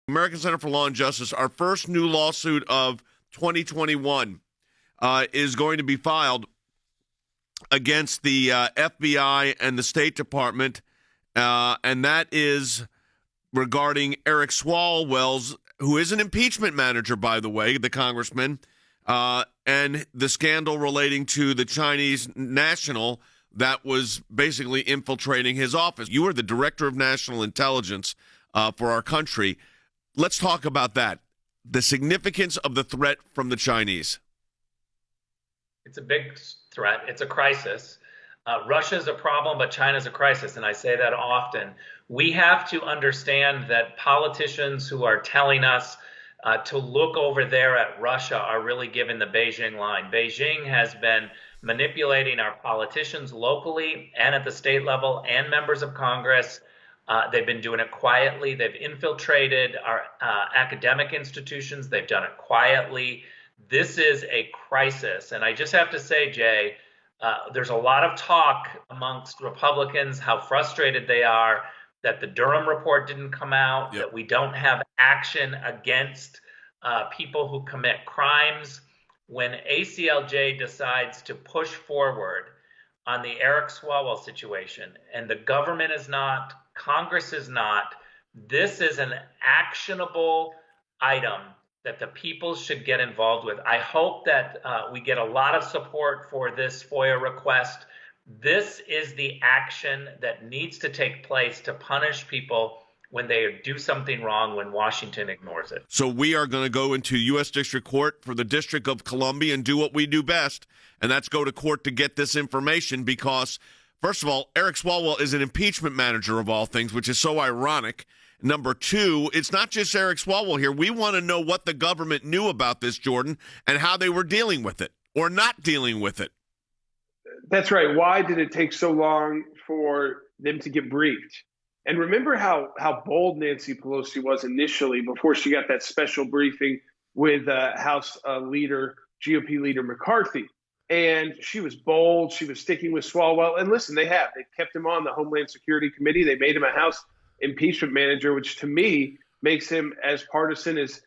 American Center for Law and Justice, our first new lawsuit of 2021 is going to be filed against the FBI and the State Department, and that is regarding Eric Swalwell, who is an impeachment manager, by the way, the congressman, and the scandal relating to the Chinese national that was basically infiltrating his office. You are the director of national intelligence for our country. Let's talk about that, the significance of the threat from the Chinese. It's a big threat. It's a crisis. Russia's a problem, but China's a crisis, and I say that often. We have to understand that politicians who are telling us to look over there at Russia are really giving the Beijing line. Beijing has been manipulating our politicians locally and at the state level and members of Congress. They've been doing it quietly. They've infiltrated our academic institutions. They've done it quietly. This is a crisis. And I just have to say, Jay, there's a lot of talk amongst Republicans how frustrated they are that the Durham report didn't come out, that we don't have action against people who commit crimes. When ACLJ decides to push forward on the Eric Swalwell situation, and the government is not, Congress is not, this is an actionable item that the people should get involved with. I hope that we get a lot of support for this FOIA request. This is the action that needs to take place to punish people when they do something wrong, when Washington ignores it. So we are going to go into U.S. District Court for the District of Columbia and do what we do best, and that's go to court to get this information because, first of all, Eric Swalwell is an impeachment manager of all things, which is so ironic. Number two, it's not just Eric Swalwell here. We want to know what the government knew about this, Jordan, and how they were dealing with it or not dealing with it. That's right. Why did it take so long for them to get briefed? And remember how bold Nancy Pelosi was initially before she got that special briefing with House leader, GOP leader McCarthy. And she was bold. She was sticking with Swalwell. And listen, they kept him on the Homeland Security Committee. They made him a House impeachment manager, which to me makes him as partisan as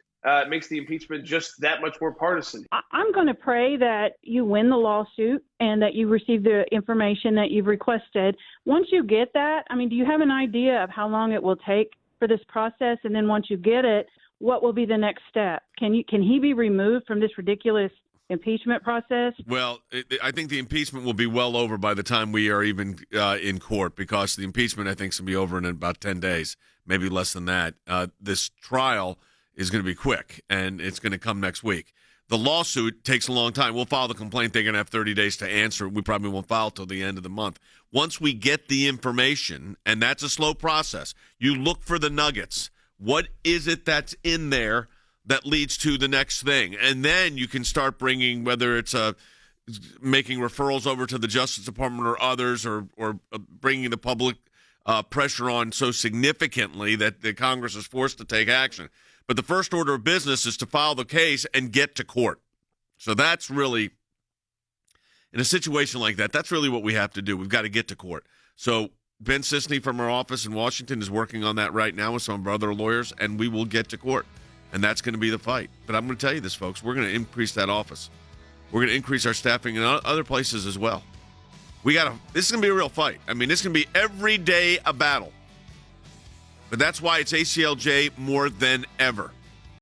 makes the impeachment just that much more partisan. I'm going to pray that you win the lawsuit and that you receive the information that you've requested. Once you get that, I mean, do you have an idea of how long it will take for this process? And then once you get it, what will be the next step? Can he be removed from this ridiculous impeachment process? Well, I think the impeachment will be well over by the time we are even in court, because the impeachment, I think, is going to be over in about 10 days, maybe less than that. This trial is going to be quick, and it's going to come next week. The lawsuit takes a long time. We'll file the complaint. They're going to have 30 days to answer. We probably won't file till the end of the month. Once we get the information, and that's a slow process, you look for the nuggets. What is it that's in there that leads to the next thing? And then you can start bringing, whether it's making referrals over to the Justice Department or others, or bringing the public pressure on so significantly that the Congress is forced to take action. But the first order of business is to file the case and get to court. So that's really, in a situation like that, that's really what we have to do. We've got to get to court. So Ben Sisney from our office in Washington is working on that right now with some of our other lawyers, and we will get to court. And that's going to be the fight. But I'm going to tell you this, folks. We're going to increase that office. We're going to increase our staffing in other places as well. This is going to be a real fight. I mean, this is going to be every day a battle. But that's why it's ACLJ more than ever.